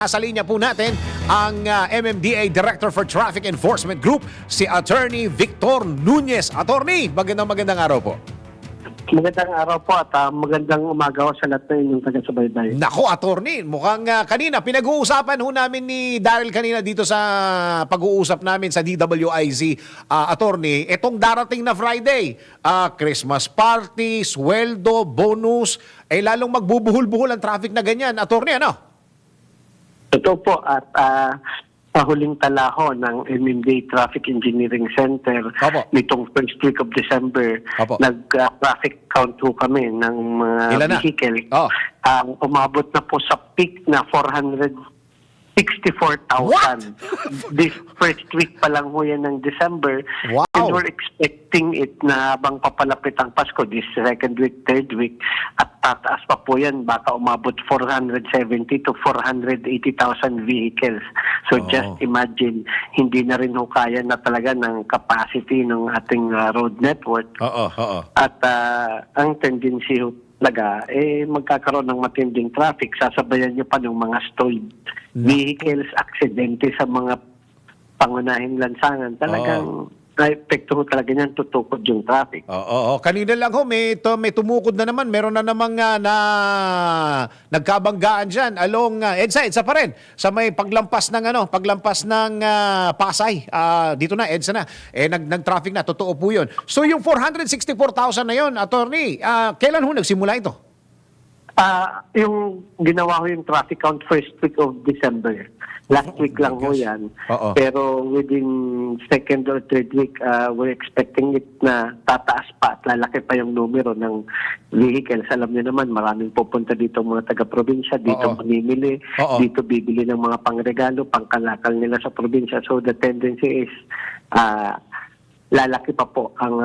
Sa linya po natin ang MMDA Director for Traffic Enforcement Group, si Attorney Victor Nunez. Attorney, magandang araw po. Magandang araw po at magandang umaga ko sa lahat ng inyong taga-subaybay. Nako, Attorney, mukhang kanina, pinag-uusapan ho namin ni Daryl kanina dito sa pag-uusap namin sa DWIZ, Attorney, itong darating na Friday, Christmas party, sweldo, bonus, lalong magbubuhol-buhol ang traffic na ganyan. Attorney, ano? Ito po at sa huling talaho ng MMDA Traffic Engineering Center Opo. nitong first week of December, Opo. nag-traffic count ho kami ng mga Ilan na? vehicle. Oh. Umabot na po sa peak na 464,000. What? This first week pa lang ho yan ng December. Wow. And we're expecting it na habang papalapit ang Pasko, this second week, third week, at tataas pa po yan, baka umabot 470 to 480,000 vehicles. So just imagine, hindi na rin ho kaya na talaga ng capacity ng ating road network. Oo. At ang tendency ho talaga, magkakaroon ng matinding traffic. Sasabayan nyo pa ng mga stalled vehicles, aksidente sa mga pangunahing lansangan. Talagang na-epekto ho talaga niyan, tutukod yung traffic. Oo. Kanina lang ho, may tumukod na naman. Meron na namang nagkabanggaan dyan along EDSA pa rin. Sa may paglampas ng Pasay. Dito na, EDSA na. Nag-traffic na, totoo po yun. So yung 464,000 na yun, Attorney, kailan ho nagsimula ito? Yung ginawa ko yung traffic count first week of December. Last week lang ho yan. Oo. Pero within second or third week, we're expecting it na tataas pa at lalaki pa yung numero ng vehicles. Alam niyo naman, maraming pupunta dito mga taga-probinsya, dito mamimili, dito bibili ng mga pangregalo, pangkalakal nila sa probinsya. So the tendency is lalaki pa po ang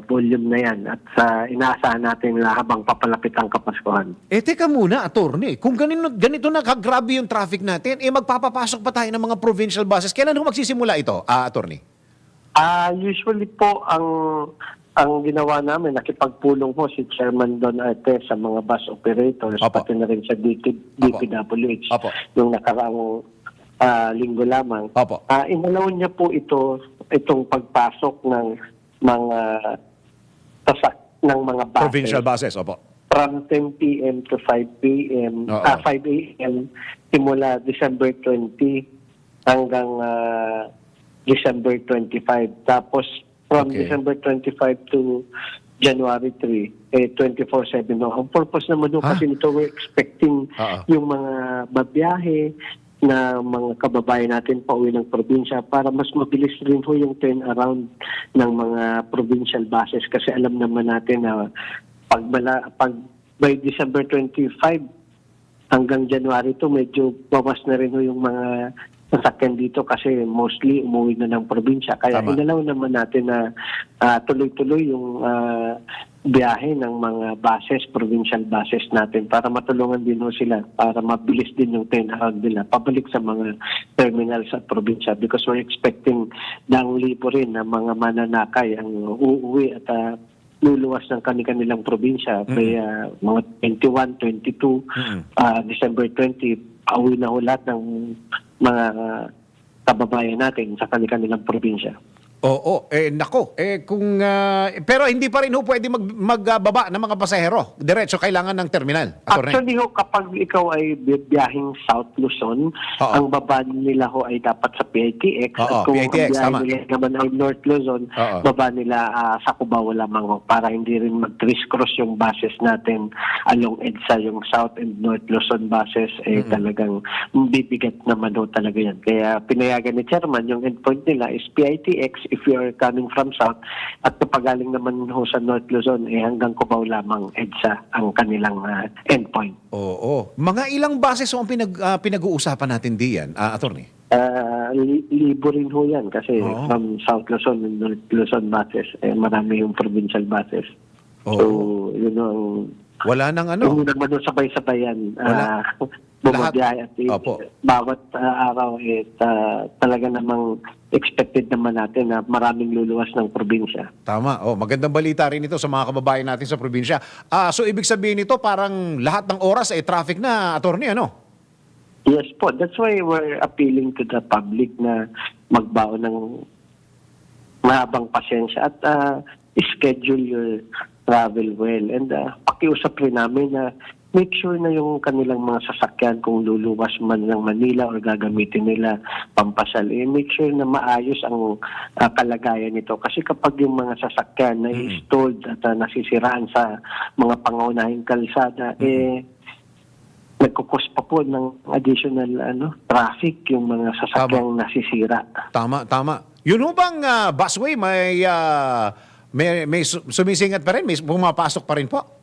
volume na yan at inaasahan natin na habang papalapit ang Kapaskuhan. Teka muna, Attorney. Kung ganito na kagrabe yung traffic natin, magpapapasok pa tayo ng mga provincial buses. Kailan ho magsisimula ito, Attorney? Usually po, ang ginawa namin, nakipagpulong po si Chairman Don Arte sa mga bus operators, pati na rin sa DPWH, yung nakaraang linggo lamang. Inalaw niya po itong pagpasok ng mga buses. Provincial buses, opo. From 10 p.m. to 5 p.m. 5 a.m. simula December 20 hanggang December 25. Tapos from December 25 to January 3, 24/7. Ang purpose naman kasi nito, we're expecting yung mga babiyahe na mga kababayan natin pauwi ng probinsya para mas mabilis rin ho yung turnaround ng mga provincial buses kasi alam naman natin na pag by December 25 hanggang January 2 medyo bawas na rin ho yung mga sasakyan dito kasi mostly umuwi na ng probinsya. Kaya inalaw naman natin na tuloy-tuloy yung biyahe ng mga buses, provincial buses natin para matulungan din ho sila, para mabilis din yung turnaround nila pabalik sa mga terminals sa probinsya because we're expecting daang libo rin na mga mananakay ang uuwi at luluwas ng kanilang probinsya. Kaya mga 21, 22, December 20, pauwi na ho lahat ng mga kababayan natin sa kanilang probinsya. Oo, nako. Pero hindi pa rin ho pwede magbaba ng mga pasahero. Diretso kailangan ng terminal. Actually ho, kapag ikaw ay biyahing South Luzon, ang baba nila ho ay dapat sa PITX. At kung PITX, ang biyahe nila naman ay North Luzon, baba nila sa Cubao lamang ho para hindi rin mag-criss-cross yung buses natin along EDSA, yung South and North Luzon buses, talagang bibigat naman ho talaga yan. Kaya pinayagan ni Chairman, yung endpoint nila is PITX if you are coming from South, at kapag galing naman ho sa North Luzon, hanggang Cubao lamang EDSA ang kanilang endpoint. Oo. Mga ilang bases ang pinag-uusapan natin diyan, Attorney? Libo rin ho yan kasi from South Luzon and North Luzon buses, marami yung provincial buses. So, yun ang wala nang ano. Hindi naman ho sabay-sabayan. Bumabiyahe at bawat araw talaga namang expected naman natin na maraming luluwas ng probinsya. Tama. Magandang balita rin ito sa mga kababayan natin sa probinsya. So ibig sabihin nito parang lahat ng oras ay traffic na, Attorney, ano? Yes po, that's why we're appealing to the public na magbaon ng mahabang pasensya at schedule your travel well. And pakiusap rin namin na make sure na yung kanilang mga sasakyan kung luluwas man ng Manila or gagamitin nila pampasal, make sure na maayos ang kalagayan nito. Kasi kapag yung mga sasakyan na installed at nasisiraan sa mga pangunahing kalsada, nagkukos pa po ng additional traffic yung mga sasakyang nasisira. Tama, tama. Yun ho bang busway may sumisingat pa rin? May pumapasok pa rin po?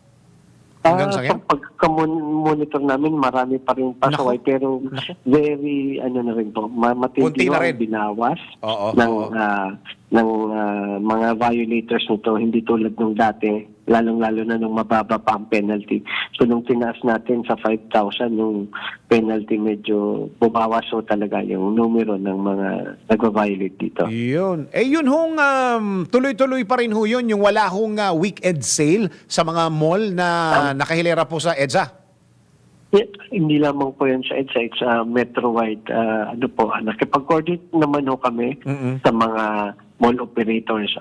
Hanggang sa ngayon? Sa pagka-monitor namin, marami pa rin pasaway. Pero very, na rin po, matindi na ang rin. binawas Oo, ng mga violators nito. Hindi tulad nung dati, lalong-lalo na nung mababa pa ang penalty. So nung tinaas natin sa 5,000, yung penalty medyo bumawas so talaga yung numero ng mga nag-violate dito. Yun. Yun hong tuloy-tuloy pa rin ho yun, yung wala hong weekend sale sa mga mall na nakahilera po sa EDSA. Hindi lamang po yan sa EDSA, it's metro-wide. Nakipag-coordinate naman ho kami sa mga mall operators.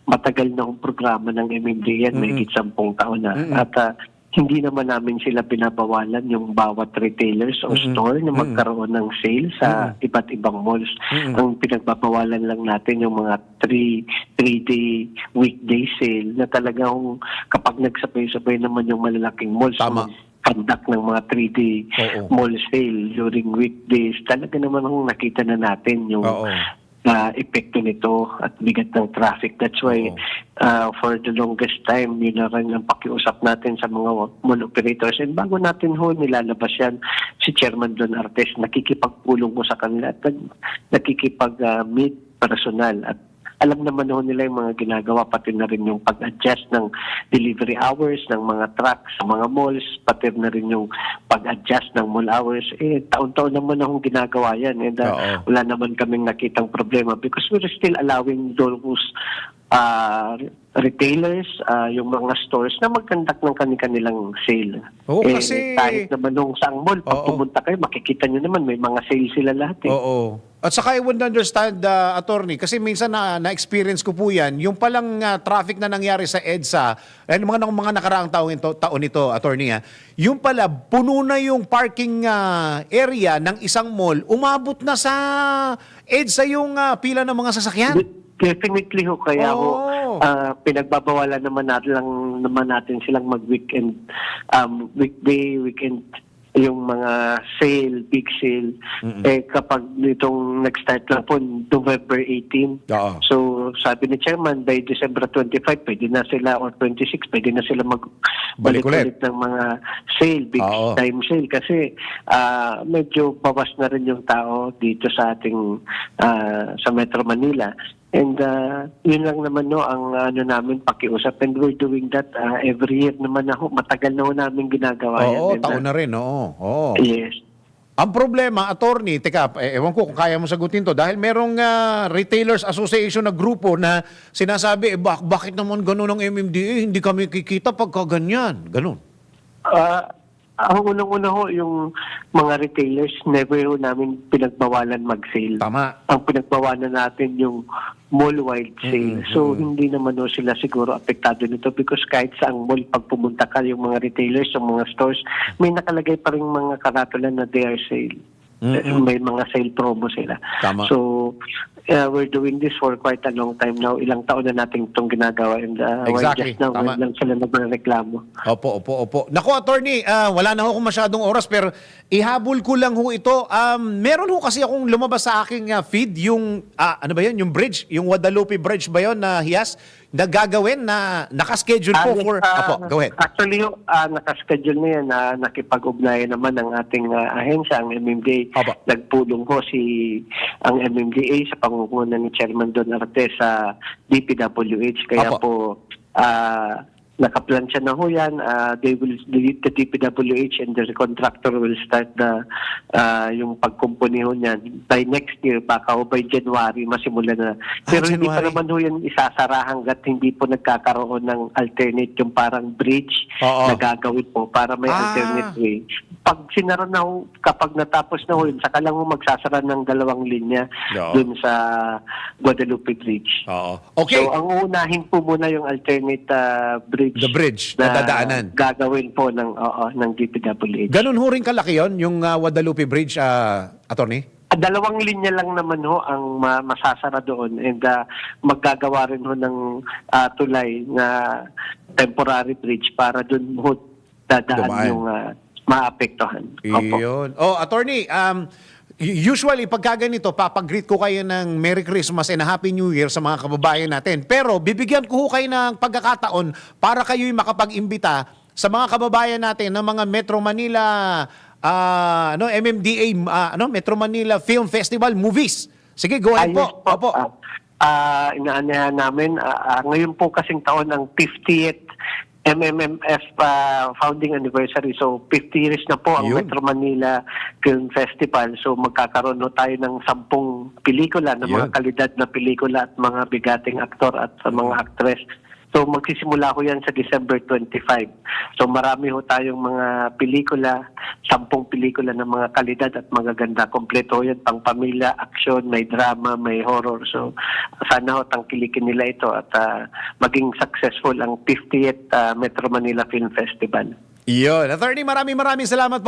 Matagal na hong programa ng MMDA yan, may 10 taon na. At hindi naman namin sila pinabawalan yung bawat retailers o store na magkaroon ng sale sa iba't ibang malls. Ang pinagbabawalan lang natin yung mga 3-day weekday sale na talagang kapag nagsabay-sabay naman yung malalaking malls, conduct ng mga 3-day mall sale during weekdays, talaga naman ang nakita na natin yung epekto nito at bigat ng traffic. That's why for the longest time, yun na rin ang pakiusap natin sa mga mall operators. And bago natin nilalabas yan, si Chairman Don Artes, nakikipagpulong ko sa kanila at nakikipag-meet personal. At alam naman nila yung mga ginagawa, pati na rin yung pag-adjust ng delivery hours ng mga trucks sa mga malls, pati na rin yung pag-adjust ng mall hours. Taon-taon naman akong ginagawa yan. And wala naman kaming nakitang problema because we're still allowing those retailers, yung mga stores na mag-conduct ng kanilang sale. Kasi kahit naman nung saang mall, pag pumunta kayo, makikita nyo naman may mga sale sila lahat. At saka I would understand, attorney, kasi minsan na-experience ko po yan, yung palang traffic na nangyari sa EDSA, mga nakaraang taon ito, attorney, yung pala, puno na yung parking area ng isang mall, umabot na sa EDSA yung pila ng mga sasakyan. Definitely ho, kaya pinagbabawalan naman natin silang mag-weekend, weekday, weekend, yung mga sale, big sale. Kapag nitong nag-start lang po, November 18. So, sabi ni Chairman, by December 25, pwede na sila, or 26, pwede na sila magbalik ulit ng mga sale, big time sale. Kasi medyo bawas na rin yung tao dito sa ating, sa Metro Manila. And yun lang naman ang namin pakiusap, and we're doing that every year naman matagal na namin ginagawa yan. Taon na rin, Yes. Ang problema, attorney, ewan ko kung kaya mo sagutin to, dahil merong Retailers Association na grupo na sinasabi, bakit naman ganun ang MMDA, hindi kami kikita pagka ganyan, ganun. Ang unang-una yung mga retailers, never namin pinagbawalan mag-sale. Tama. Ang pinagbawalan natin yung mall-wide sale. So, hindi naman sila siguro apektado nito because kahit saang mall, pag pumunta ka, yung mga retailers, yung mga stores, may nakalagay pa rin mga karatula na they are sale. May mga sale promo sila. Tama. So, we're doing this for quite a long time now. Ilang taon na natin itong ginagawa. And exactly. just now, lang sila nagreklamo. Opo. Naku, attorney, wala na ho akong masyadong oras, pero ihabol ko lang ho ito. Meron ho kasi akong lumabas sa aking feed, yung, ano ba yun, yung bridge, yung Guadalupe Bridge ba yun na hiyas, na gagawin na nakaschedule po for... go ahead. Actually, nakaschedule na yan. Nakipag-ugnayan naman ng ating ahensya, ang MMDA. Nagpulong ko ang MMDA sa pangunguna ni Chairman Don Artes sa DPWH. Kaya po, nakaplansya na ho yan. The DPWH and the contractor will start yung pagkumpuni ho niyan. By next year, baka ho by January, masimula na. Pero hindi pa January. naman ho yan isasara hanggat hindi po nagkakaroon ng alternate, yung parang bridge Oo. na gagawin po para may alternate way. Pag sinara na ho, kapag natapos na ho yun, saka lang ho magsasara ng 2 linya Oo. dun sa Guadalupe Bridge. Oo. Okay. So, ang uunahin po muna yung alternate bridge. The bridge na dadaanan. Gagawin po ng DPWH. Ganun ho rin kalaki yun, yung Guadalupe Bridge, attorney? 2 linya lang naman ho ang masasara doon, and maggagawa rin ho ng tulay na temporary bridge para doon ho dadaan Dumaan. yung maapektuhan. Opo. Iyon. Oh, attorney, usually pagka ganito, papag-greet ko kayo ng Merry Christmas and a Happy New Year sa mga kababayan natin. Pero bibigyan ko ho kayo ng pagkakataon para kayo'y makapag-imbita sa mga kababayan natin ng mga Metro Manila MMDA, Metro Manila Film Festival movies. Sige, go ahead po. Opo. Inaanahan namin, ngayon po kasing taon ng 50th MMMF founding anniversary. So 50 years na po ang Yun. Metro Manila Film Festival. So magkakaroon no tayo ng 10 pelikula, ng mga Yun. kalidad na pelikula at mga bigating aktor at mga actress. So magsisimula ko yan sa December 25. So marami ho tayong mga pelikula, 10 pelikula ng mga kalidad at magaganda. Kompleto ho yan, pang pamilya, action, may drama, may horror. So sana ho tangkilikin nila ito at maging successful ang 50th Metro Manila Film Festival. Iyon. Attorney, maraming salamat po.